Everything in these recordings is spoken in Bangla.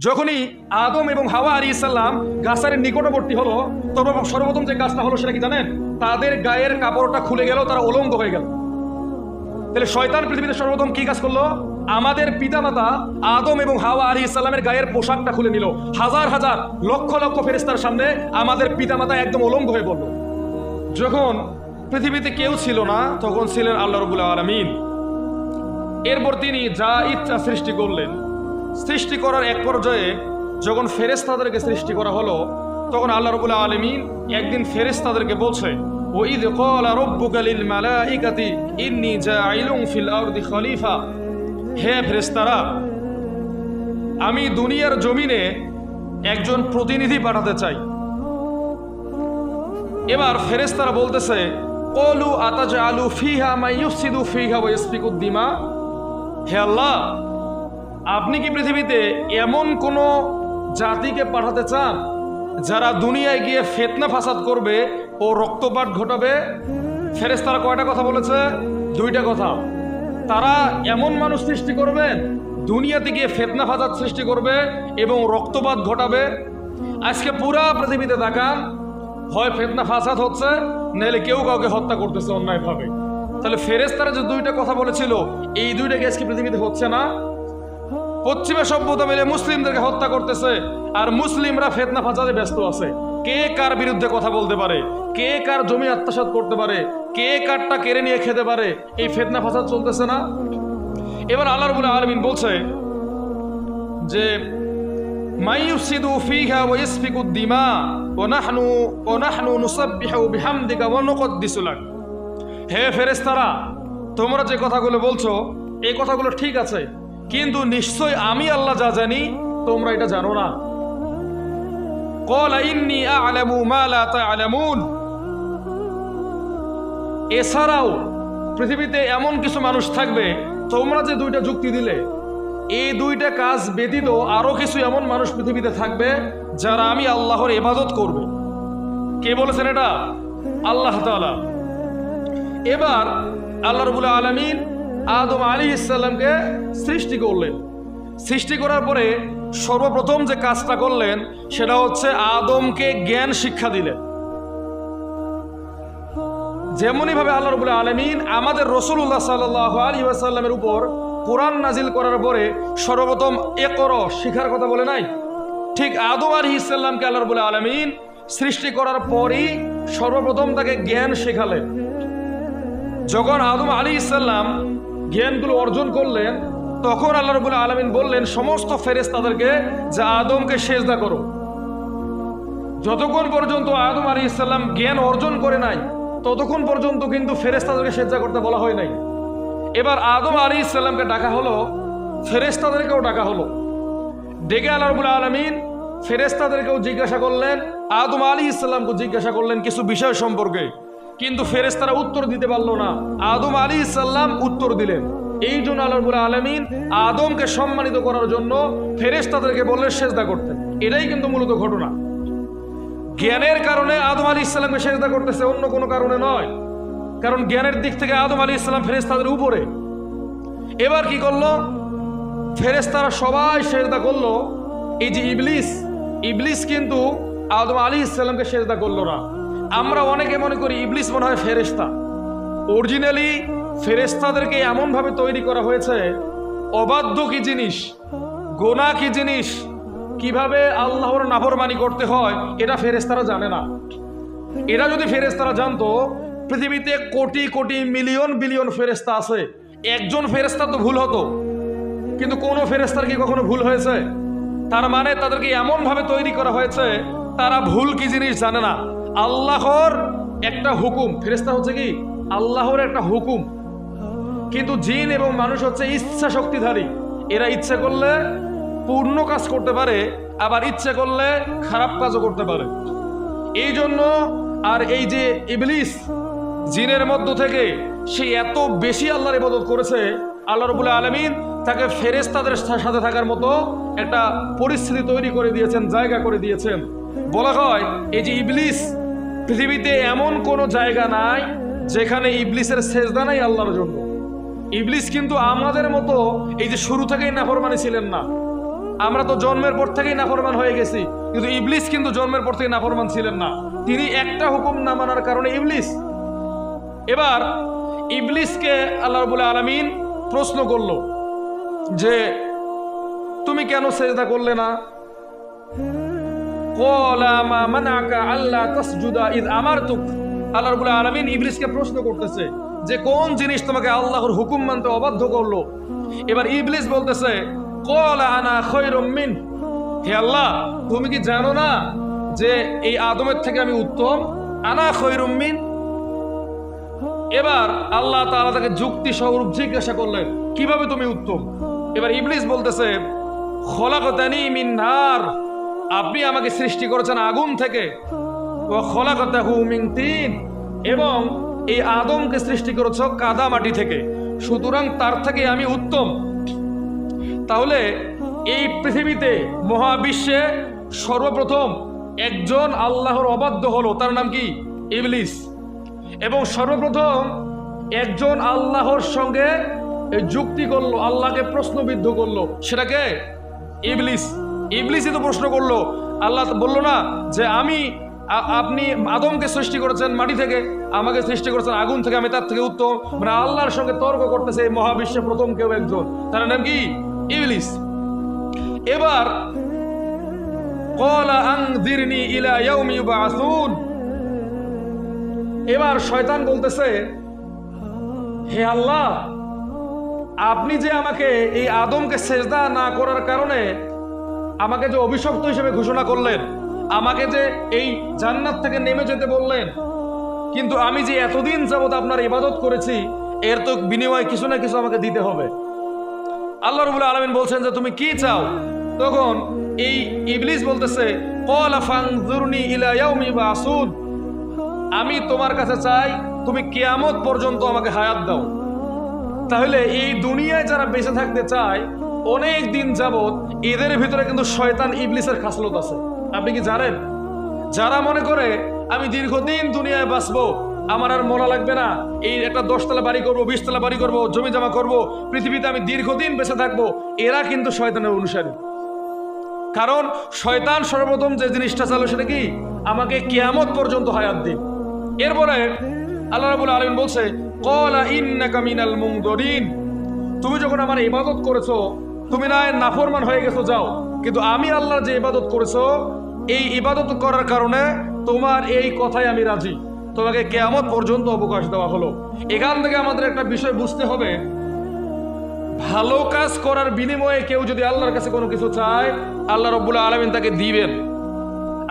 যখনই আদম এবং হাওয়া আলাইহিস সালাম গাছের নিকটবর্তী হলো, তবে সর্বপ্রথম যে কাজটা হলো সেটা কি জানেন? তাদের গায়ের কাপড়টা খুলে গেল, তারা উলঙ্গ হয়ে গেল। তাহলে শয়তান পৃথিবীতে সর্বপ্রথম কি কাজ করলো? আমাদের পিতামাতা আদম এবং হাওয়া আলাইহিস সালামের গায়ের পোশাকটা খুলে নিল। হাজার হাজার লক্ষ লক্ষ ফেরেশতার সামনে আমাদের পিতামাতা একদম উলঙ্গ হয়ে পড়ল। যখন পৃথিবীতে কেউ ছিল না, তখন ছিলেন আল্লাহ রাব্বুল আলামিন। এরপর তিনি যা ইচ্ছা সৃষ্টি করলেন। সৃষ্টি করার এক পর্যায়ে যখন ফেরেশতাদেরকে সৃষ্টি করা হলো, তখন আল্লাহ রাব্বুল আলামিন একদিন ফেরেশতাদেরকে বলছে, ওয়াইদ ক্বালা রাব্বুকা লিল মালাইকাতি ইন্নী জাঈলুন ফিল আরদি খলিফা। হে ফেরেশতারা, আমি দুনিয়ার জমিনে একজন প্রতিনিধি পাঠাতে চাই। এবার ফেরেশতারা বলতেছে, ক্বালু আতাজআলু ফিহা মান ইউফসিদু ফিহা ওয়া ইয়াসফিকুদ দিমা। হে আল্লাহ, আপনি কি পৃথিবীতে এমন কোন জাতিকে পাঠাতে চান যারা দুনিয়ায় গিয়ে ফিতনা ফাসাদ করবে ও রক্তপাত ঘটাবে? ফেরেশতারা কয়টা কথা বলেছে? দুইটা কথা। তারা এমন মানুষ সৃষ্টি করবেন দুনিয়াতে গিয়ে ফিতনা ফাসাদ সৃষ্টি করবে এবং রক্তপাত ঘটাবে। আজকে পুরা পৃথিবীতে তাকান, হয় ফিতনা ফাসাদ হচ্ছে, নাহলে কেউ কাউকে হত্যা করতেছে অন্যায়ভাবে। তাহলে ফেরেশতারা যে দুইটা কথা বলেছিল, এই দুইটা কি আজকে পৃথিবীতে হচ্ছে না? পশ্চিমা সভ্যতা মিলে মুসলিমদেরকে হত্যা করতেছে, আর মুসলিমরা ফিতনা ফাসাদে ব্যস্ত আছে। কে কার বিরুদ্ধে কথা বলতে পারে, কে কার জমি আত্মসাৎ করতে পারে, কে কারটা কেড়ে নিয়ে খেতে পারে, এই ফিতনা ফাসাদ চলতেছে না? এবার আল্লাহ রাব্বুল আলামিন বলছে যে মাইয়ুসিদু ফিহা ওয়া ইয়াসফিকুদ দিমা ওয়া নাহনু নুসাব্বিহু বিহামদিকা ওয়া নুকদ্দিসু লাক। হে ফেরেশতারা, তোমরা যে কথাগুলো বলছো এই কথাগুলো ঠিক আছে, কিন্তু নিশ্চয় আমি আল্লাহ যা জানি তোমরা এটা জানো না। ক্বালা ইন্নী আ'লামু মা লা তা'লামুন। এছাড়াও পৃথিবীতে এমন কিছু মানুষ থাকবে, তোমরা যে দুইটা যুক্তি দিলে এই দুইটা কাজ ব্যতীত আরো কিছু এমন মানুষ পৃথিবীতে থাকবে যারা আমি আল্লাহর ইবাদত করবে। কে বলেছেন এটা? আল্লাহ তাআলা। এবার আল্লাহ রাব্বুল আলামিন আদম আলাইহিস সালামকে সৃষ্টি করলেন। সৃষ্টি করার পরে সর্বপ্রথম যে কাজটা করলেন সেটা হচ্ছে আদমকে জ্ঞান শিক্ষা দিলেন। যেমনই ভাবে আল্লাহ রাব্বুল আলামিন আমাদের রাসূলুল্লাহ সাল্লাল্লাহু আলাইহি ওয়াসাল্লামের উপর কোরআন নাজিল করার পরে সর্বপ্রথম ইকরা শিখার কথা বলে নাই, ঠিক আদম আলাইহিস সালামকে আল্লাহ রাব্বুল আলামিন সৃষ্টি করার পরই সর্বপ্রথম তাকে জ্ঞান শেখালেন। যখন আদম আলাইহিস সালাম জ্ঞানগুলো অর্জন করলেন, তখন আল্লাহ রাব্বুল আলামিন বললেন সমস্ত ফেরেশতাদেরকে যে আদমকে সেজদা করো। যতক্ষণ পর্যন্ত আদম আলাইহিস সালাম জ্ঞান অর্জন করে নাই, ততক্ষণ পর্যন্ত কিন্তু ফেরেশতাদেরকে সেজদা করতে বলা হয় নাই। এবার আদম আলাইহিস সালামকে ডাকা হলো, ফেরেশতাদেরকেও ডাকা হলো। ডেকে আল্লাহ রাব্বুল আলামিন ফেরেশতাদেরকেও জিজ্ঞাসা করলেন, আদম আলাইহিস সালামকে জিজ্ঞাসা করলেন কিছু বিষয় সম্পর্কে, কিন্তু ফেরেশতারা উত্তর দিতে পারলো না। আদম আলাইহিস সালাম উত্তর দিলেন। এই জন্য আল্লাহ রাব্বুল আলামিন আদমকে সম্মানিত করার জন্য ফেরেশতাদেরকে বললেন সেজদা করতে। এটাই কিন্তু মূলত ঘটনা। জ্ঞানের কারণে আদম আলাইহিস সালামকে সেজদা করতেছে, অন্য কোনো কারণে নয়। কারণ জ্ঞানের দিক থেকে আদম আলাইহিস সালাম ফেরেশতাদের উপরে। এবার কি করলো? ফেরেশতারা সবাই সেজদা করলো। এই যে ইবলিস কিন্তু আদম আলাইহিস সালামকে সেজদা করলো না। আমরা অনেকে মনে করি ইবলিস মনে হয় ফেরেশতা। অরিজিনালি ফেরেশতাদেরকে এমন ভাবে তৈরি করা হয়েছে, অবাধ্য কি জিনিস, গোনাহ কি জিনিস, কিভাবে আল্লাহর নাফরমানি করতে হয়, এটা ফেরেশতারা জানে না। এরা যদি ফেরেশতারা জানতো, পৃথিবীতে কোটি কোটি মিলিয়ন বিলিয়ন ফেরেশতা আছে, একজন ফেরেশতা তো ভুল হতো, কিন্তু কোনো ফেরেশতার কি কখনো ভুল হয়েছে? তার মানে তাদেরকে এমন ভাবে তৈরি করা হয়েছে, তারা ভুল কি জিনিস জানে না। আল্লাহর একটা হুকুম, ফেরেশতা হচ্ছে কি আল্লাহর একটা হুকুম, কিন্তু জিন এবং মানুষ হচ্ছে ইচ্ছা শক্তিধারী। এরা ইচ্ছা করলে পূর্ণ কাজ করতে পারে, আবার ইচ্ছা করলে খারাপ কাজও করতে পারে। এই জন্য আর এই যে ইবলিস জিনের মধ্য থেকে সে এত বেশি আল্লাহর ইবাদত করেছে, আল্লাহ রাব্বুল আলামিন তাকে ফেরেশতাদের সাথে থাকার মতো একটা পরিস্থিতি তৈরি করে দিয়েছেন, জায়গা করে দিয়েছেন। বলা হয় এই যে ইবলিস, পৃথিবীতে এমন কোনো জায়গা নাই যেখানে ইবলিসের সেজদা নাই আল্লাহর জন্য। ইবলিস কিন্তু আমাদের মতো এই যে শুরু থেকেই নাফরমানি ছিলেন না। আমরা তো জন্মের পর থেকেই নাফরমান হয়ে গেছি, কিন্তু ইবলিস কিন্তু জন্মের পর থেকে নাফরমান ছিলেন না। তিনি একটা হুকুম না মানার কারণে ইবলিস। এবার ইবলিসকে আল্লাহ রাব্বুল আলামিন প্রশ্ন করলো যে তুমি কেন সেজদা করলে না? ক্বালা মা মানাকা আল্লা তাসজুদা ইয আমারতুক। আল্লাহ রাব্বুল আলামিন ইবলিসকে প্রশ্ন করতেছে যে কোন জিনিস তোমাকে আল্লাহর হুকুম মানতে অবাধ্য করলো। এবার ইবলিস বলতেছে ক্বালা আনা খায়রুম মিন। হে আল্লাহ, তুমি কি জানো না যে এই আদমের থেকে আমি উত্তম? আনা খায়রুম মিন। এবার আল্লাহ তাআলা তাকে যুক্তি স্বরূপ জিজ্ঞাসা করলেন কিভাবে তুমি উত্তম? এবার ইবলিস বলতেছে খলাকতানি মিন নার। আপনি আমাকে সৃষ্টি করেছেন আগুন থেকে, ওয়া খলাকতাহু মিন তিন, এবং এই আদমকে সৃষ্টি করেছো কাদা মাটি থেকে, সুতরাং তার থেকে আমি উত্তম। তাহলে এই পৃথিবীতে মহাবিশ্বে সর্বপ্রথম একজন আল্লাহর অবাধ্য হলো, তার নাম কি? ইবলিস। এবং সর্বপ্রথম একজন আল্লাহর সঙ্গে যুক্তি করলো, আল্লাহকে প্রশ্নবিদ্ধ করলো, সেটাকে ইবলিস। ইবলিসই তো প্রশ্ন করলো। আল্লাহ বলল না যে আপনি আদমকে সৃষ্টি করেছেন মাটি থেকে, আমাকে সৃষ্টি করেছেন আগুন থেকে, আমি তার থেকে উত্তম। মানে আল্লাহর সঙ্গে তর্ক করতেছে এই মহাবিশ্বে প্রথম কেউ একজন, তার নাম কি? ইবলিস। এবার ক্বালা আনযিরনি ইলা ইয়াউমি ইউবআসুন। এবার শয়তান বলতেছে হে আল্লাহ, আপনি যে আমাকে এই আদমকে সেজদা না করার কারণে আমাকে যে অভিশপ্ত হিসেবে ঘোষণা করলেন, আমাকে যে এই জান্নাত থেকে নেমে যেতে বললেন, কিন্তু আমি যে এতদিন যাবত আপনার ইবাদত করেছি এর তো বিনিময়ে কিছু না কিছু আমাকে দিতে হবে। আল্লাহ রাব্বুল আলামিন বলছেন যে তুমি কি চাও? তখন এই ইবলিস বলতেছে ক্বালা ফানজুরনি ইলা ইয়াউমি ইউবআসুন। আমি তোমার কাছে চাই তুমি কিয়ামত পর্যন্ত আমাকে হায়াত দাও। তাহলে এই দুনিয়ায় যারা বেঁচে থাকতে চায় অনেক দিন যাবত, এদের ভিতরে কিন্তু শয়তান ইবলিসের খাসলত আছে। আপনি কি জানেন? যারা মনে করে আমি দীর্ঘদিন দুনিয়ায় বাঁচবো, আমার আর মরা লাগবে না, এই একটা 10 তলা বাড়ি করবো, 20 তলা বাড়ি করবো, জমি জমা করবো, পৃথিবীতে আমি দীর্ঘদিন বেঁচে থাকবো, এরা কিন্তু শয়তানের অনুসারী। কারণ শয়তান সর্বপ্রথম যে জিনিসটা চালো সেটা কি? আমাকে কিয়ামত পর্যন্ত হায়াত দিন। এরপরে আল্লাহ রাব্বুল আলামিন বলছে ক্বালা ইন্নাকা মিনাল মুনযিরিন। তুমি যখন আমার ইবাদত করেছো, তুমি না নাফরমান হয়ে গেছো যাও, কিন্তু আমি আল্লাহর যে ইবাদত করেছো এই ইবাদত করার কারণে তোমার এই কথায় আমি রাজি, তোমাকে কিয়ামত পর্যন্ত অবকাশ দেওয়া হলো। এখান থেকে আমাদের একটা বিষয় বুঝতে হবে, ভালো কাজ করার বিনিময়ে কেউ যদি আল্লাহর কাছে কোনো কিছু চায়, আল্লাহ রাব্বুল আলামিন তাকে দিবেন।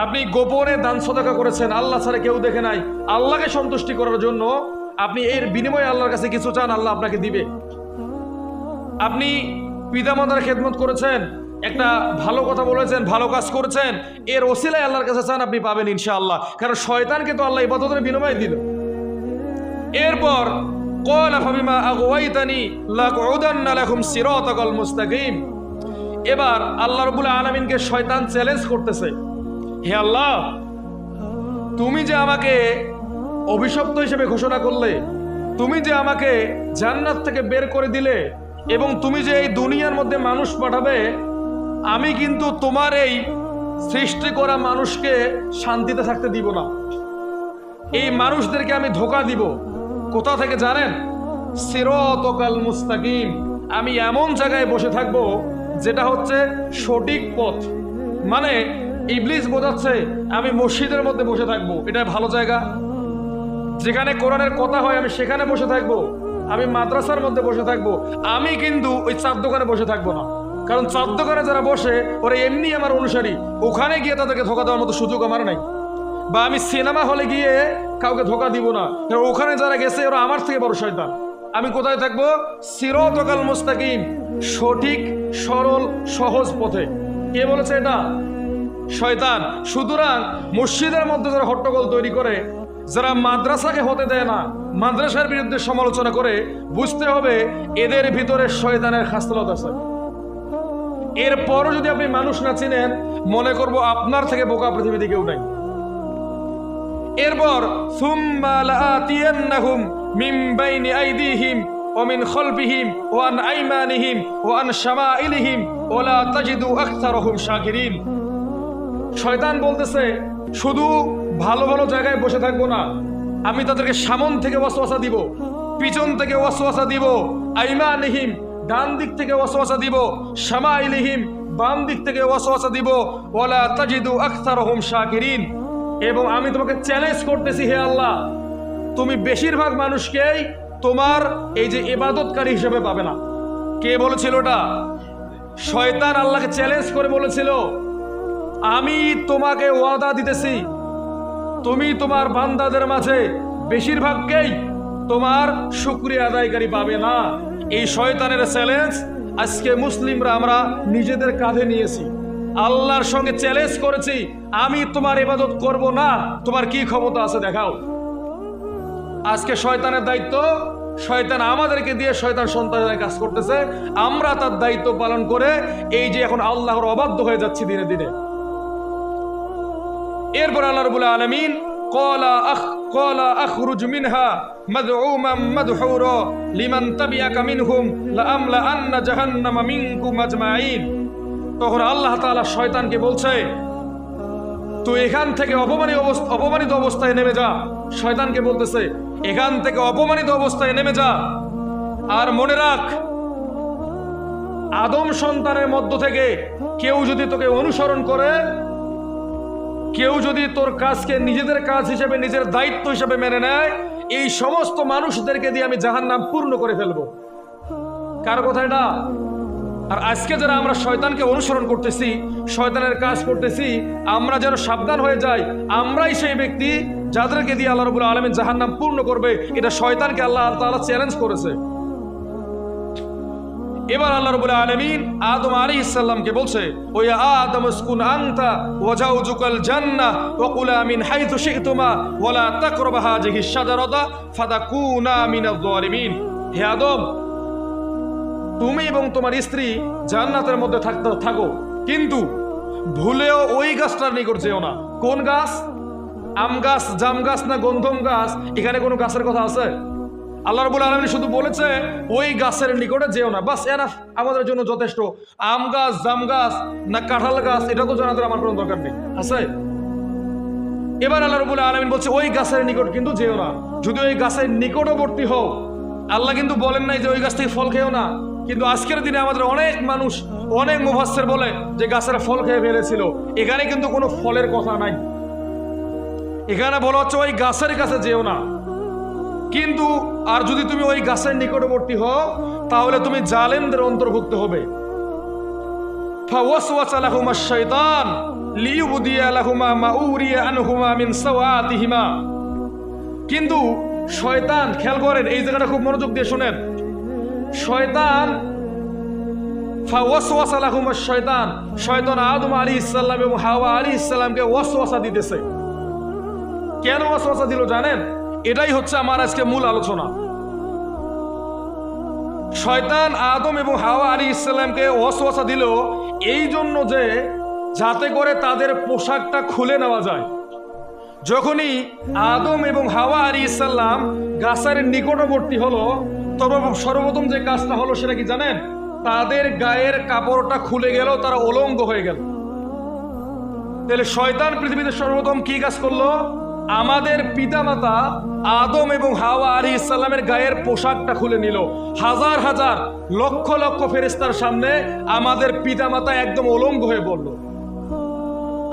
আপনি গোপনে দান সদকা করেছেন, আল্লাহ ছাড়া কেউ দেখে নাই, আল্লাহকে সন্তুষ্টি করার জন্য আপনি এর বিনিময়ে আল্লাহর কাছে কিছু চান, আল্লাহ আপনাকে দিবে। আপনি পিতামাতার খেদমত করেছেন, একটা ভালো কথা বলেছেন, ভালো কাজ করেছেন, এর ওসিলায় আল্লাহর কাছে চান, আপনি পাবেন ইনশাআল্লাহ। কারণ শয়তানকে তো আল্লাহ ইবাদতের বিনিময়ে দিল। এরপর ক্বালা ফাবিমা আগওয়াইতানি লাকউদান্না লাকুম সিরাতাকাল মুস্তাকিম। এবার আল্লাহ রাব্বুল আলামিনকে শয়তান চ্যালেঞ্জ করতেছে, হে আল্লাহ, তুমি যে আমাকে অভিশপ্ত হিসেবে ঘোষণা করলে, তুমি যে আমাকে জান্নাত থেকে বের করে দিলে, এবং তুমি যে এই দুনিয়ার মধ্যে মানুষ পাঠাবে, আমি কিন্তু তোমার এই সৃষ্টি করা মানুষকে শান্তিতে থাকতে দিব না। এই মানুষদেরকে আমি ধোঁকা দিব। কোথা থেকে জানেন? সিরাতাকাল মুস্তাকিম। আমি এমন জায়গায় বসে থাকব যেটা হচ্ছে সঠিক পথ। মানে ইবলিস বোঝাচ্ছে আমি মসজিদের মধ্যে বসে থাকবো, এটা ভালো জায়গা। যেখানে কোরআনের কথা হয় আমি সেখানে বসে থাকবো। আমি মাদ্রাসার মধ্যে বসে থাকবো। আমি কিন্তু ওই চার দোকানে বসে থাকবো না। কারণ চার দোকানে যারা বসে ওরা এমনি আমার অনুসারী, ওখানে গিয়ে তাদেরকে ধোকা দেওয়ার মতো সুযোগ আমার নাই। বা আমি সিনেমা হলে গিয়ে কাউকে ধোকা দিব না, কারণ ওখানে যারা গেছে ওরা আমার থেকে বড় শয়তান। আমি কোথায় থাকবো? সিরাতাকাল মুস্তাকিম, সঠিক সরল সহজ পথে। কে বলেছে এটা? শয়তান। সুতরাং মসজিদের মধ্যে যারা হট্টগোল তৈরি করে, যারা মাদ্রাসাকে হতে দেয় না, মাদ্রাসার বিরুদ্ধে সমালোচনা করে, বুঝতে হবে এদের ভিতরে শয়তানের খাসলত আছে। এরপরও যদি আপনি মানুষ না চিনেন, মনে করব আপনার থেকে বোকা পৃথিবীতে কেউ নাই। এরপর সুম্মা লাআতিয়ান্নাহুম মিন বাইনি আইদিহিম ওয়া মিন খালফিহিম ওয়া আন আইমানিহিম ওয়া আন শামাইলিহিম ওয়া লা তাজিদু আকতারহুম শাকিরিন। শয়তান বলতেছে শুধু ভালো ভালো জায়গায় বসে থাকবো না, আমি তাদেরকে সামন থেকে ওয়াসওয়াসা দিব, পিছন থেকে ওয়াসওয়াসা দিব, আইমানিহিম ডান দিক থেকে ওয়াসওয়াসা দিব, শামাইলিহিম বাম দিক থেকে ওয়াসওয়াসা দিব, ওয়ালা তাজিদু আকতারহুম শাকিরিন। এবং আমি তোমাকে চ্যালেঞ্জ করতেছি হে আল্লাহ, তুমি বেশিরভাগ মানুষকেই তোমার এই যে ইবাদতকারী হিসেবে পাবে না। কে বলেছিল এটা? শয়তান আল্লাহকে চ্যালেঞ্জ করে বলেছিল, আমি তোমাকে ওয়াদা দিতেছি তুমি তোমার বান্দাদের মাঝে বেশিরভাগকেই তোমার শুকরিয়া আদায়কারী পাবে না। এই শয়তানের চ্যালেঞ্জ আজকে মুসলিমরা আমরা নিজেদের কাঁধে নিয়েছি, আল্লাহর সঙ্গে চ্যালেঞ্জ করেছি, আমি তোমার ইবাদত করব না, তোমার কি ক্ষমতা আছে দেখাও। আজকে শয়তানের দায়িত্ব, শয়তান আমাদেরকে দিয়ে শয়তান সন্তানের কাজ করতেছে, আমরা তার দায়িত্ব পালন করে এই যে এখন আল্লাহর অবাধ্য হয়ে যাচ্ছি দিনে দিনে। এরপর আল্লাহ রাব্বুল আলামিন ক্বালা আখরুজ মিনহা মাদউমান মাদহুরা লিমান তাবিআকা মিনহুম লাআমলা আন্না জাহান্নামা মিনকুম আজমাইন। তখন আল্লাহ তাআলা শয়তানকে বলছে, তুই এখান থেকে অপমানিত অবস্থায় নেমে যা। শয়তানকে বলতেছে এখান থেকে অপমানিত অবস্থায় নেমে যা, আর মনে রাখ আদম সন্তানের মধ্য থেকে কেউ যদি তোকে অনুসরণ করে, কেউ যদি তোর কাজকে নিজেদের কাজ হিসেবে নিজের দায়িত্ব হিসেবে মেনে নেয়, এই সমস্ত মানুষদেরকে দিয়ে আমি জাহান্নাম পূর্ণ করে ফেলবো। কার কথা এটা? আর আজকে যারা আমরা শয়তানকে অনুসরণ করতেছি, শয়তানের কাজ করতেছি, আমরা যেন সাবধান হয়ে যাই, আমরাই সেই ব্যক্তি যাদেরকে দিয়ে আল্লাহ রাব্বুল আলামিন জাহান্নাম পূর্ণ করবে। এটা শয়তানকে আল্লাহ তাআলা চ্যালেঞ্জ করেছে। এবার আল্লাহ রাব্বুল আলামিন আদম আলাইহিস সালামকে বলছে, ওয়া ইয়া আদম উসকুন আনতা ওয়া জাওজুকাল জান্নাহ ওয়া কুলা মিন হাইথু শি'তুমা ওয়া লা তাকরাবা হাযিহিশ শাজারাতা ফাতাকুনা মিনাজ যালিমিন। হে আদম, তুমি এবং তোমার স্ত্রী জান্নাতের মধ্যে থাকো, কিন্তু ভুলেও ওই গাছটার নিকট যেও না। কোন গাছ? আম গাছ, জাম গাছ না গন্ধম গাছ? এখানে কোনো গাছের কথা আছে? আল্লাহ রাব্বুল আলামিন শুধু বলেছে ওই গাছের নিকটে যেও না, বাস এনাফ, আমাদের জন্য যথেষ্ট। আম গাছ, জাম গাছ না কাঁঠাল গাছ এটা তো জানাতে আমার কোনো দরকার নেই, আছে? এবার আল্লাহ রাব্বুল আলামিন বলছে ওই গাছের নিকট কিন্তু যেও না। যদি ওই গাছের নিকটবর্তী হও, আল্লাহ কিন্তু বলেন নাই যে ওই গাছ থেকে ফল খেও না। কিন্তু আজকের দিনে আমাদের অনেক মানুষ, অনেক মুফাসসির বলে যে গাছের ফল খেয়ে ফেলেছিল। এখানে কিন্তু কোনো ফলের কথা নাই, এখানে বলা হচ্ছে ওই গাছের কাছে যেও না। কিন্তু আর যদি তুমি ওই গাছের নিকটবর্তী হও, তাহলে তুমি জালেমদের অন্তর্ভুক্ত হবে। ফাওয়াসওয়াসা লাহুমা শাইতান লিইউবদিয়া লাহুমা মা উরিয়া আনহুমা মিন সাওয়াতিহিমা। কিন্তু শয়তান, খেয়াল করেন এই জায়গাটা খুব মনোযোগ দিয়ে শুনেন, শয়তান ফাওয়াসওয়াসা লাহুমা শাইতান, শয়তান আদম আলাইহিস সালাম এবং হাওয়া আলাইহিস সালামকে ওয়াসওয়াসা দিতেছে। কেন ওয়াসওয়াসা দিল জানেন? এটাই হচ্ছে আমার আজকে মূল আলোচনা। শয়তান আদম এবং হাওয়া আলাইহিস সালামকে ওয়াসওয়াসা দিল এই জন্য যে যাতে করে তাদের পোশাকটা খুলে নেওয়া যায়। যখনই আদম এবং হাওয়া আলাইহিস সালাম গাছের নিকটবর্তী হলো, তবে সর্বপ্রথম যে কাজটা হলো সেটা কি জানেন? তাদের গায়ের কাপড়টা খুলে গেল, তারা উলঙ্গ হয়ে গেল। তাহলে শয়তান পৃথিবীতে সর্বপ্রথম কি কাজ করলো? আমাদের পিতামাতা আদম এবং হাওয়া আলাইহিস সালামের গায়ের পোশাকটা খুলে নিল। হাজার হাজার লক্ষ লক্ষ ফেরেশতার সামনে আমাদের পিতামাতা একদম উলঙ্গ হয়ে পড়ল।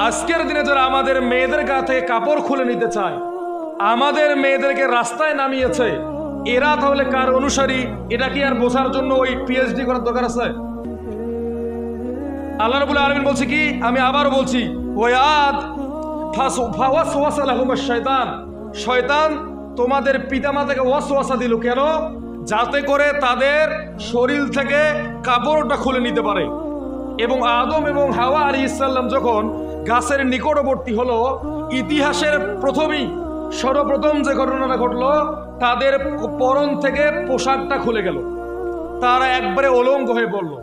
আজকের দিনে যারা আমাদের মেয়েদের গা থেকে কাপড় খুলে নিতে চায়, আমাদের মেয়েদেরকে রাস্তায় নামিয়েছে, এরা তাহলে কার অনুসারী? এটা কি আর বোঝার জন্য ওই পিএইচডি করার দরকার আছে? আল্লাহ রাব্বুল আলামিন বলছে কি, আমি আবারও বলছি, ওয়াদ ফাওয়াসওয়াসা লাহুমুশ শাইতান, শয়তান তোমাদের পিতামাতাকে ওয়াসওয়াসা দিল। কেন? যাতে করে তাদের শরীর থেকে কাপড়টা খুলে নিতে পারে। এবং আদম এবং হাওয়া আলাইহিস সালাম যখন গাছের নিকটবর্তী হলো, ইতিহাসের সর্বপ্রথম যে ঘটনাটা ঘটলো, তাদের পরন থেকে পোশাকটা খুলে গেল, তারা একবারে উলঙ্গ হয়ে পড়ল।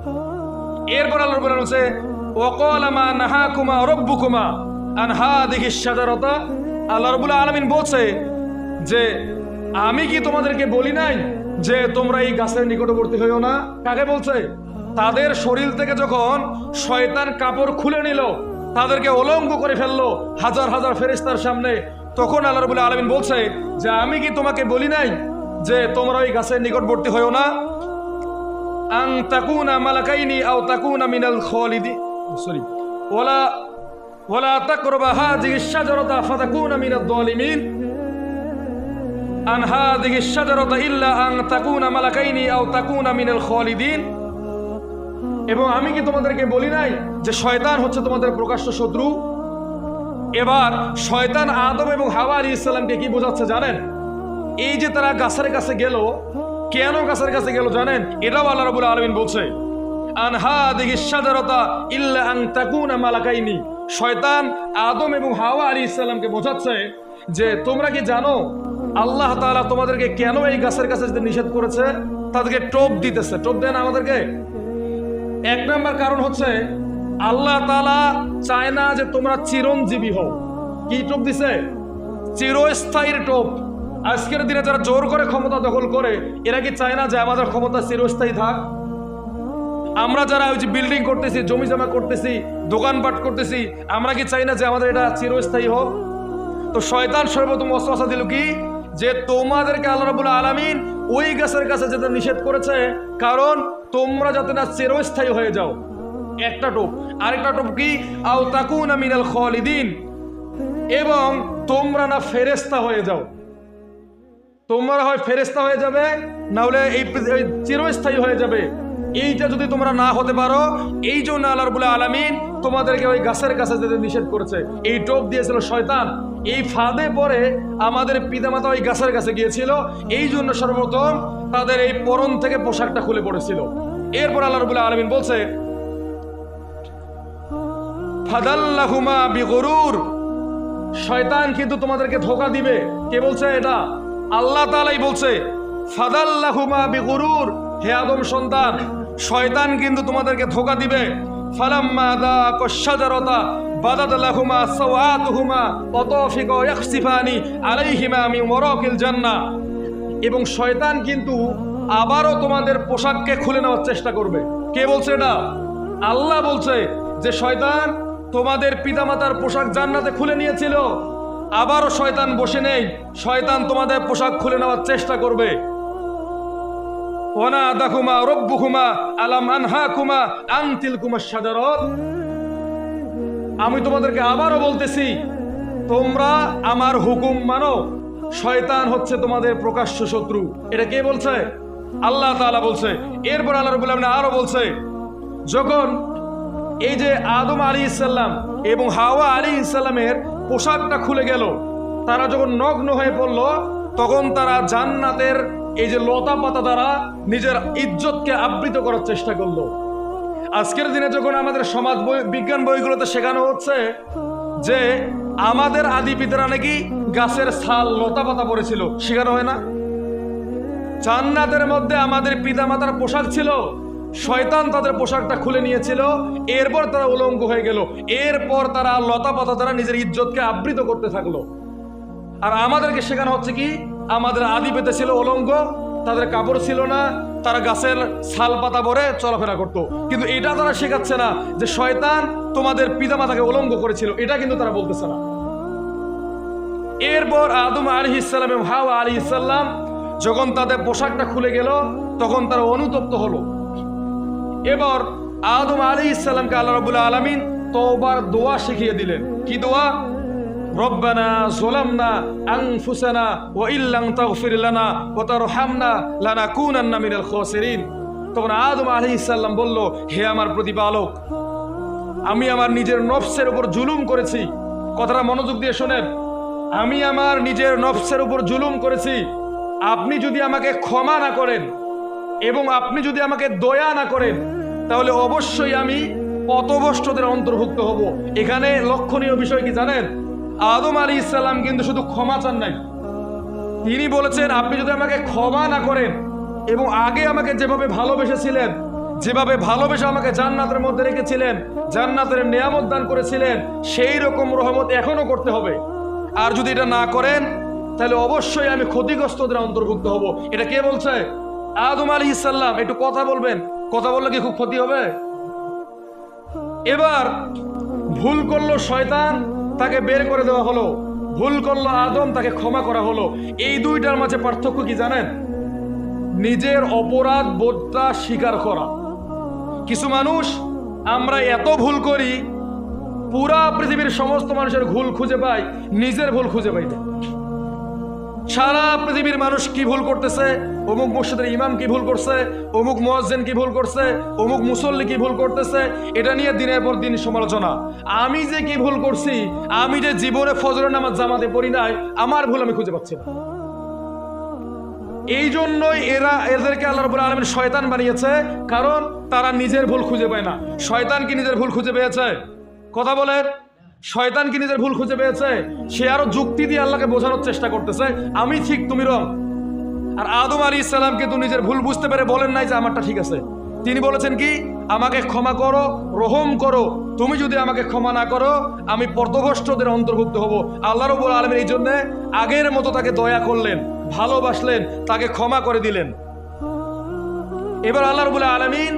এরপর আল্লাহ রাব্বুল আলামিন বলেছে, ওয়াকালা মা নাহাকুমা রাব্বুকুমা আন হাযিহিশ শাজারাতা। আল্লাহ রাব্বুল আলামিন বলছে যে আমি কি তোমাদেরকে বলি নাই যে তোমরা এই গাছের নিকটবর্তী হইও না। কাকে বলছে? তাদের শরীর থেকে যখন শয়তান কাপড় খুলে নিল, তাদেরকে অলঙ্গ করে ফেললো হাজার হাজার ফেরেশতার সামনে, তখন আল্লাহ রাব্বুল আলামিন বলছে যে আমি কি তোমাকে বলি নাই যে তোমরা ওই গাছের নিকটবর্তী হইও না? আন তাকুনা মালাকাইনি আও তাকুনা মিনাল খালিদিন, সরি, ওয়ালা তাকরাবা হাযিহিশ শাজারাতা ফাতাকুনা মিনাদ যালিমিন আন হাযিহিশ শাজারাতা ইল্লা আন তাকুনা মালাকাইনি আও তাকুনা মিনাল খালিদিন। এবং আমি কি তোমাদেরকে বলি নাই যে শয়তান হচ্ছে তোমাদের প্রকাশ্য শত্রু? এবার শয়তান আদম এবং হাওয়া আলাইহিস সালামকে কি বোঝাচ্ছে জানেন? এই যে তারা গাছের কাছে গেল, কেন গাছের কাছে গেল জানেন? এটাও আল্লাহ রাব্বুল আলামিন বলছে আন হাযিহিশ শাজারাতা ইল্লা আন তাকুনা মালাকাইনি। শয়তান আদম এবং হাওয়া আলাইহিস সালামকে বোঝাচ্ছে যে তোমরা কি জানো আল্লাহ তাআলা তোমাদেরকে কেন এই গাছের কাছে যেতে নিষেধ করেছে? তাদেরকে টোপ দিতেছে। টোপ দেন আমাদেরকে। এক নাম্বার কারণ হচ্ছে আল্লাহ তাআলা চায় না যে তোমরা চিরঞ্জীবী হও। কি টোপ দিছে? চিরস্থায়ীর টোপ। আজকের দিনে যারা জোর করে ক্ষমতা দখল করে, এরা কি চায় না যে আমাদের ক্ষমতা চিরস্থায়ী থাক? আমরা যারা ওই যে বিল্ডিং করতেছি, জমি জমা করতেছি, দোকানপাট করতেছি, আমরা কি চাই না যে আমাদের এটা চিরস্থায়ী হোক? তো শয়তান সর্বপ্রথম ওয়াসওয়াসা দিল কি, যে তোমাদেরকে আল্লাহ রাব্বুল আলামিন ওই গাছের কাছে যেতে নিষেধ করেছে কারণ তোমরা যাতে না চিরস্থায়ী হয়ে যাও। একটা টোপ। আরেকটা টোপ কি, আও তাকুনা মিনাল খালিদিন, এবং তোমরা না ফেরেশতা হয়ে যাও। তোমরা হয় ফেরেশতা হয়ে যাবে, না হলে এই চিরস্থায়ী হয়ে যাবে। এইটা যদি তোমরা না হতে পারো, এই জন্য আল্লাহ রাব্বুল আলামিন তোমাদেরকে ওই গাছের কাছে যেতে নিষেধ করেছে। এই টোপ দিয়েছিল শয়তান। এই ফাঁদে পরে আমাদের পিতামাতা ওই গাছের কাছে গিয়েছিল, এই জন্য সর্বপ্রথম তাদের এই পরন থেকে পোশাকটা খুলে পড়েছিল। এরপর আল্লাহ রাব্বুল আলামিন বলছে ফাদাল্লাহুমা বিগুরুর, শয়তান কিন্তু তোমাদেরকে ধোঁকা দিবে। কে বলছে এটা? আল্লাহ তাআলাই বলছে ফাদাল্লাহুমা বিগুরুর, হে আদম সন্তান, শয়তান কিন্তু তোমাদেরকে ধোঁকা দিবে। ফালাম্মা যাকাশ শাজারাতা বাদাত লাহুমা সাওয়াতুহুমা ওয়া তাফিকা ইয়াখসিফানি আলাইহিমা মিন ওয়ারাকিল জান্নাহ, এবং শয়তান কিন্তু আবারও তোমাদের পোশাককে খুলে নেওয়ার চেষ্টা করবে। কে বলছে এটা? আল্লাহ বলছে যে শয়তান তোমাদের পিতামাতার পোশাক জান্নাতে খুলে নিয়েছিল, আবারও শয়তান বসে নেই, শয়তান তোমাদের পোশাক খুলে নেওয়ার চেষ্টা করবে। ওয়ানাদাকুমা রাব্বুকুমা আলাম আনহাকুমা আন তিলকুমাশ শাজারাত, আমি তোমাদেরকে আবারও বলতেছি তোমরা আমার হুকুম মানো। শয়তান হচ্ছে তোমাদের প্রকাশ্য শত্রু। এটা কে বলছে? আল্লাহ তাআলা বলছে। এরপর আল্লাহ রাব্বুল আলামিন আরো বলছে, যখন এই যে আদম আলাইহিস সালাম এবং হাওয়া আলাইহিস সালামের পোশাকটা খুলে গেল, তারা যখন নগ্ন হয়ে পড়ল, তখন তারা জান্নাতের এই যে লতা পাতা দ্বারা নিজের ইজ্জতকে আবৃত করার চেষ্টা করলো। আজকের দিনে যখন আমাদের সমাজ বিজ্ঞান বইগুলোতে শেখানো হচ্ছে যে আমাদের আদি পিতারা নাকি গাছের ছাল লতা পাতা পড়েছিল, শেখানো হয় না? জান্নাতের মধ্যে আমাদের পিতামাতার পোশাক ছিল, শয়তান তাদের পোশাকটা খুলে নিয়েছিল, এরপর তারা উলঙ্গ হয়ে গেল। এরপর তারা লতা পাতা দ্বারা নিজের ইজ্জতকে আবৃত করতে থাকলো। আর আমাদেরকে শেখানো হচ্ছে কি, আমাদের আদি পিতা ছিল উলঙ্গ, তাদের কাপড় ছিল না, তারা গাছের ছাল পাতা পরে চলাফেরা করতো। কিন্তু এটা তারা শেখাচ্ছে না যে শয়তান তোমাদের পিতামাতাকে উলঙ্গ করেছিল, এটা কিন্তু তারা বলতেছে না। এরপর আদম আলাইহিস সালাম এবং হাওয়া আলাইহিস সালাম যখন তাদের পোশাকটা খুলে গেল, তখন তারা অনুতপ্ত হলো। এবার আদম আলাইহিস সালামকে আল্লাহ রাব্বুল আলামিন তওবার দোয়া শিখিয়ে দিলেন। কি দোয়া? রব্বানা যালামনা আনফুসানা ওয়া ইল্লাম তাগফির লানা ওয়া তারহামনা লানাকুনান্না মিনাল খাসিরিন। তখন আদম আলাইহিস সালাম বলল, হে আমার প্রতিপালক, আমি আমার নিজের নফসের উপর জুলুম করেছি। কথাটা মনোযোগ দিয়ে শোনেন, আমি আমার নিজের নফসের উপর জুলুম করেছি। আপনি যদি আমাকে ক্ষমা না করেন এবং আপনি যদি আমাকে দয়া না করেন, তাহলে অবশ্যই আমি পথভ্রষ্টদের অন্তর্ভুক্ত হব। এখানে লক্ষণীয় বিষয় কি জানেন? আদম আলাইহিস সালাম কিন্তু শুধু ক্ষমা চান নাই, তিনি বলেছেন আপনি যদি আমাকে ক্ষমা না করেন এবং আগে আমাকে যেভাবে ভালোবেসেছিলেন, যেভাবে ভালোবেসে আমাকে জান্নাতের মধ্যে রেখেছিলেন, জান্নাতের নিয়ামত দান করেছিলেন, সেই রকম রহমত এখনো করতে হবে। আর যদি এটা না করেন তাহলে অবশ্যই আমি ক্ষতিগ্রস্তদের অন্তর্ভুক্ত হব। এটা কে বলছে? আদম আলাইহিস সালাম একটু কথা বলবেন, কথা বললে কি খুব ক্ষতি হবে? এবার ভুল করলো শয়তান, তাকে বের করে দেওয়া হলো। ভুল করলো আদম, তাকে ক্ষমা করা হলো। এই দুইটার মাঝে পার্থক্য কি জানেন? নিজের অপরাধ বোধটা স্বীকার করা। কিছু মানুষ আমরা এত ভুল করি, পুরা পৃথিবীর সমস্ত মানুষের ভুল খুঁজে পাই, নিজের ভুল খুঁজে পাই না। সারা পৃথিবীর মানুষ কি ভুল করতেছে, অমুক মসজিদের ইমাম কি ভুল করছে, অমুক মুয়াজ্জিন কি ভুল করছে, অমুক মুসল্লি কি ভুল করতেছে, এটা নিয়ে দিনের পর দিন সমালোচনা। আমি যে কি ভুল করছি, আমি যে জীবনে ফজরের নামাজ জামাতে পড়ি নাই, আমার ভুল আমি খুঁজে পাচ্ছি না। এই জন্যই এদেরকে আল্লাহ রাব্বুল আলামিন শয়তান বানিয়েছে, কারণ তারা নিজের ভুল খুঁজে পায় না। শয়তান কি নিজের ভুল খুঁজে পেয়েছে? কথা বলেন, শয়তান কি নিজের ভুল খুঁজে পেয়েছে? সে আরো যুক্তি দিয়ে আল্লাহকে বোঝানোর চেষ্টা করতেছে, আমি ঠিক তুমি রং। আর আদম আলাইহিস সালামকে তো নিজের ভুল বুঝতে পেরে বলেন নাই যে আমারটা ঠিক আছে। তিনি বলেছেন কি, আমাকে ক্ষমা করো, রহম করো, তুমি যদি আমাকে ক্ষমা না করো আমি পথভ্রষ্টদের অন্তর্ভুক্ত হব। আল্লাহ রাব্বুল আলামিন এই জন্য আগের মতো তাকে দয়া করলেন, ভালোবাসলেন, তাকে ক্ষমা করে দিলেন। এবার আল্লাহ রাব্বুল আলামিন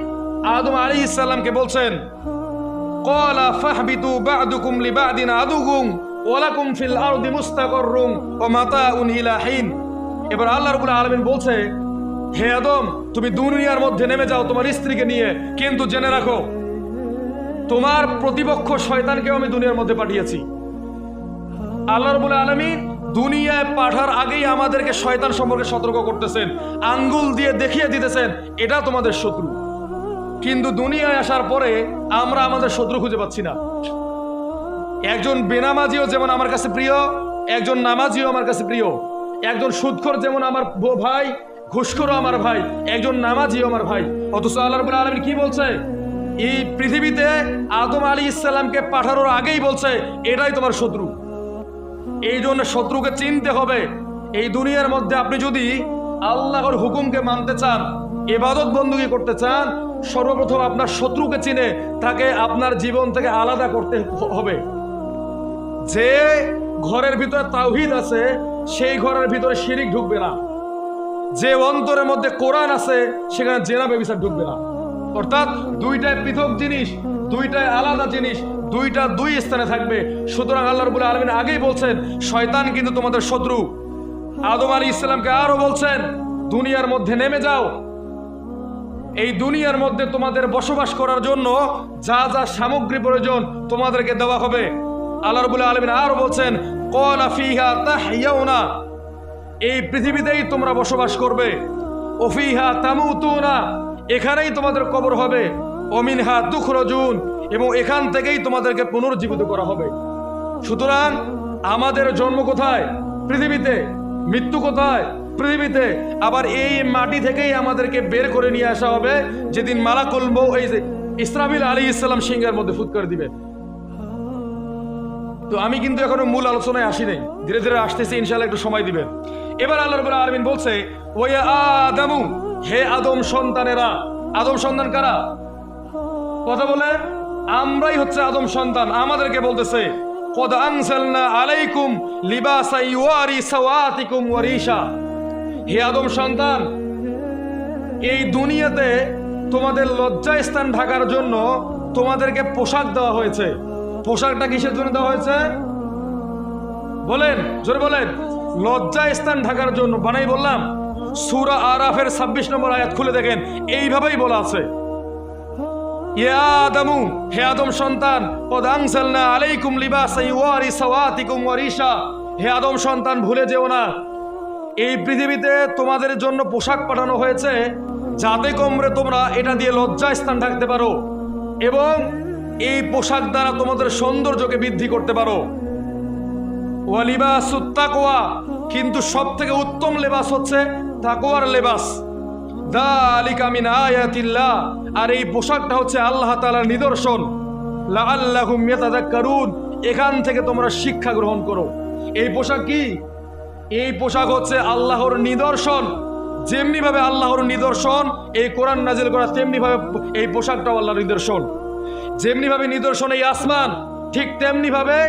আদম আলাইহিস সালামকে বলছেন, ক্বালা ফাহবিতু বা'দুকুম লিবা'দিন আদুকুম ওয়া লাকুম ফিল আরদি মুস্তাকাররুম ওয়া মাতাউন ইলা হিন। এবার আল্লাহ রাব্বুল আলামিন বলছে, হে আদম, তুমি দুনিয়ার মধ্যে নেমে যাও তোমার স্ত্রীকে নিয়ে, কিন্তু জেনে রাখো তোমার প্রতিপক্ষ শয়তানকেও আমি দুনিয়ার মধ্যে পাঠিয়েছি। আল্লাহ রাব্বুল আলামিন দুনিয়ায় পাঠার আগেই আমাদেরকে শয়তান সম্পর্কে সতর্ক করতেছেন, আঙ্গুল দিয়ে দেখিয়ে দিতেছেন এটা তোমাদের শত্রু। কিন্তু দুনিয়ায় আসার পরে আমরা আমাদের শত্রু খুঁজে পাচ্ছি না। একজন বেনামাজিও যেমন আমার কাছে প্রিয়, একজন নামাজিও আমার কাছে প্রিয়। একজন সুদখোর যেমন আমার ভাই, ঘুষখোরও আমার ভাই, একজন নামাজিও আমার ভাই। অথচ আল্লাহ রাব্বুল আলামিন কি বলছে? এই পৃথিবীতে আদম আলাইহিস সালামকে পাঠানোর আগেই বলছে এটাই তোমার শত্রু। এই জন্য শত্রুকে চিনতে হবে। এই দুনিয়ার মধ্যে আপনি যদি আল্লাহর হুকুমকে মানতে চান, ইবাদত বندگی করতে চান, সর্বপ্রথম আপনার শত্রুকে চিনে তাকে আপনার জীবন থেকে আলাদা করতে হবে। যে ঘরের ভিতরে তাওহীদ আছে সেই ঘরের ভিতরে শিরিক ঢুকবে না। যে অন্তরের মধ্যে কোরআন আছে সেখানে জেনা ব্যভিচার ঢুকবে না। অর্থাৎ দুইটাই পৃথক জিনিস, দুইটাই আলাদা জিনিস, দুইটা দুই স্থানে থাকবে। সুতরাং আল্লাহ রাব্বুল আলামিন আগেই বলছেন শয়তান কিন্তু তোমাদের শত্রু। আদম আলাইহিস সালামকে আরো বলছেন দুনিয়ার মধ্যে নেমে যাও। এই দুনিয়ার মধ্যে তোমাদের বসবাস করার জন্য যা যা সামগ্রী প্রয়োজন তোমাদেরকে দেওয়া হবে। আল্লাহ রাব্বুল আলামিন আরো বলছেন ক্বালা ফিহা তাহইয়াউনা, এই পৃথিবীতেই তোমরা বসবাস করবে। ও ফিহা তামুতুনা, এখানেই তোমাদের কবর হবে। ও মিনহা তুখরাজুন, এবং এখান থেকেই তোমাদেরকে পুনর্জীবিত করা হবে। সুতরাং আমাদের জন্ম কোথায়? পৃথিবীতে। মৃত্যু কোথায়? পৃথিবীতে। আবার এই মাটি থেকেই আমাদেরকে বের করে নিয়ে আসা হবে যেদিন মালাকুল মউত, এই যে ইসরাফিল আলাইহিস সালাম সিংহের মধ্যে ফুৎকার দিবে। তো আমি কিন্তু এখনো মূল আলোচনায় আসি নাই, ধীরে ধীরে আসতেছি, ইনশাআল্লাহ একটু সময় দিবেন। এবার আল্লাহ রাব্বুল আলামিন বলছে, ওয়া আদামু, হে আদম সন্তানেরা। আদম সন্তান কারা? কথা বলে আমরাই হচ্ছে আদম সন্তান। আমাদেরকে বলতেছে কদ আনজালনা আলাইকুম লিবাসা ইউয়ারি সাওয়াতিকুম ওয়া রিশা। হে আদম সন্তান, এই দুনিয়াতে তোমাদের লজ্জাস্থান ঢাকার জন্য তোমাদেরকে পোশাক দেওয়া হয়েছে। পোশাকটা কিসের জন্য দেওয়া হয়েছে? বলেন, জোরে বলেন। লজ্জাস্থান ঢাকার জন্য। বানাই বললাম? সূরা আরাফের 26 নম্বর আয়াত খুলে দেখেন, এইভাবেই বলা আছে, ইয়া আদামু, হে আদম সন্তান, কদ আনজালনা আলাইকুম লিবাসা ইউয়ারি সাওয়াতিকুম ওয়া রিশা। হে আদম সন্তান, ভুলে যেও না এই পৃথিবীতে তোমাদের জন্য পোশাক পাঠানো হয়েছে যাতে করে তোমরা এটা দিয়ে লজ্জাস্থান ঢাকতে পারো এবং এই পোশাক দ্বারা তোমাদের সৌন্দর্যকে বৃদ্ধি করতে পারো। ওয়া লিবাসুত তাকওয়া, কিন্তু সবথেকে উত্তম লেবাস হচ্ছে তাকওয়ার লেবাস। যালিকা মিন আয়াতিল্লাহ, আর এই পোশাকটা হচ্ছে আল্লাহ তাআলার নিদর্শন। লাআল্লাহুম ইয়াতাযাক্কারুন, এখান থেকে তোমরা শিক্ষা গ্রহণ করো। এই পোশাক কি? এই পোশাক হচ্ছে আল্লাহর নিদর্শন। যেমনি ভাবে আল্লাহর নিদর্শন এই কোরআন নাজিল করা, তেমনি ভাবে এই পোশাকটাও আল্লাহর নিদর্শন। যেমনি ভাবে নিদর্শন এই আসমান, ঠিক তেমনি ভাবে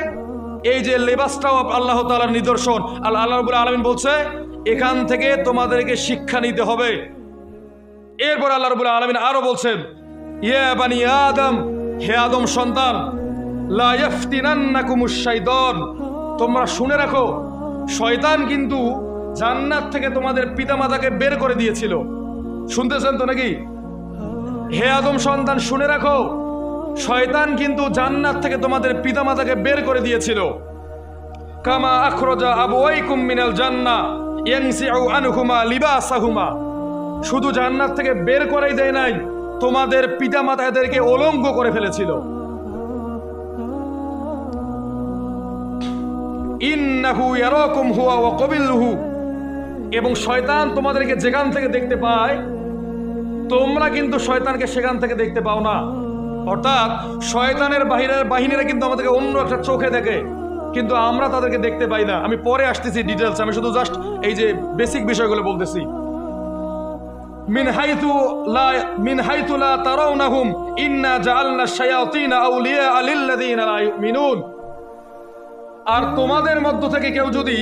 এই যে লেবাসটাও আল্লাহ তাআলার নিদর্শন। আল্লাহ রাব্বুল আলামিন বলছে এখান থেকে তোমাদেরকে শিক্ষা নিতে হবে। এরপর আল্লাহ রাব্বুল আলামিন আরো বলছেন, ইয়া বানি আদম, হে আদম সন্তান, লা ইয়াফতিনান্নাকুমুশ শাইতান, তোমরা শুনে রাখো, শয়তান কিন্তু জান্নাত থেকে তোমাদের পিতামাতাকে বের করে দিয়েছিল। শুনতেছেন তো নাকি? হে আদম সন্তান, শুনে রাখো, শয়তান কিন্তু জান্নাত থেকে তোমাদের পিতামাতাকে বের করে দিয়েছিল। কামা আখরাজা আবওয়াইকুম মিনাল জান্নাহ ইয়ানসিউ আনহুমা লিবাসাহুমা, শুধু জান্নাত থেকে বের করাই দেয় নাই, তোমাদের পিতামাতা এদেরকে অলঙ্গ করে ফেলেছিল। ইন্নাহু ইয়ারাকুম হুয়া ওয়া কাবিলুহু, এবং শয়তান তোমাদেরকে যেখান থেকে দেখতে পায়, তোমরা কিন্তু শয়তানকে সেখান থেকে দেখতে পাও না। অর্থাৎ শয়তানের বাহিনীরা কিন্তু আমাদেরকে অন্য একটা চোখে দেখে, কিন্তু আমরা তাদেরকে দেখতে পাই না। আমি পরে আসতেছি ডিটেলস, আমি শুধু জাস্ট এই যে বেসিক বিষয়গুলো বলতেছি। মিন হাইতু লা তারাউনাহুম ইন্না জাআলনা শায়াতিনা আউলিয়া লিল্লাযিনা লা ইউমিনুন, আর তোমাদের মধ্য থেকে কেউ যদি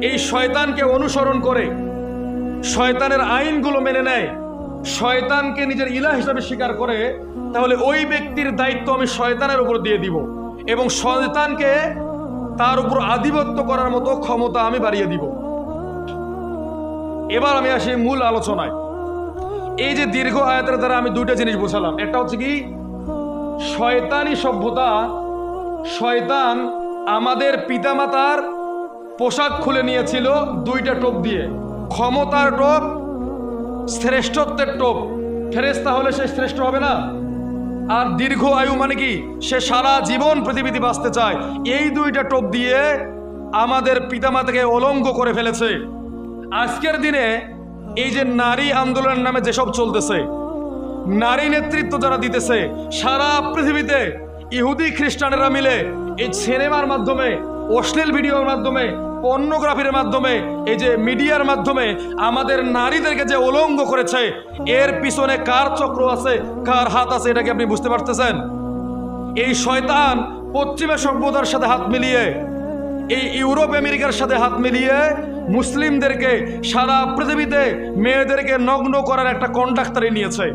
এই শয়তানকে অনুসরণ করে, শয়তানের আইনগুলো মেনে নেয়, শয়তানকে নিজের ইলাহ হিসাবে স্বীকার করে, তাহলে ওই ব্যক্তির দায়িত্ব আমি শয়তানের উপর দিয়ে দিব, এবং শয়তানকে তার উপর আধিপত্য করার মতো ক্ষমতা আমি বাড়িয়ে দিব। এবার আমি আসি মূল আলোচনায়। এই যে দীর্ঘ আয়াতের দ্বারা আমি দুইটা জিনিস বোঝালাম। একটা হচ্ছে কি, শয়তানি সভ্যতা, শয়তান আমাদের পিতামাতার পোশাক খুলে নিয়েছিল দুইটা টোপ দিয়ে, ক্ষমতার টোপ, শ্রেষ্ঠত্বের টোপ। ফেরেশতা হলে সে শ্রেষ্ঠ হবে না? আর দীর্ঘ আয়ু মানে কি, সে সারা জীবন পৃথিবীতে বাঁচতে চায়। এই দুইটা টোপ দিয়ে আমাদের পিতামাতাকে অলঙ্গ করে ফেলেছে। আজকের দিনে এই যে নারী আন্দোলনের নামে যেসব চলতেছে, নারী নেতৃত্ব যারা দিতেছে সারা পৃথিবীতে, ইহুদি খ্রিস্টানেরা মিলে এই সিনেমার মাধ্যমে, অশ্লীল ভিডিওর মাধ্যমে, পর্নোগ্রাফির মাধ্যমে, এই যে মিডিয়ার মাধ্যমে আমাদের নারীদেরকে যে অলঙ্গ করেছে, এর পিছনে কার চক্র আছে, কার হাত আছে, এটা কি আপনি বুঝতে পারতেছেন? এই শয়তান পশ্চিমা সভ্যতার সাথে হাত মিলিয়ে, এই ইউরোপ আমেরিকার সাথে হাত মিলিয়ে মুসলিমদেরকে সারা পৃথিবীতে মেয়েদেরকে নগ্ন করার একটা কন্ট্রাক্ট নিয়েছে।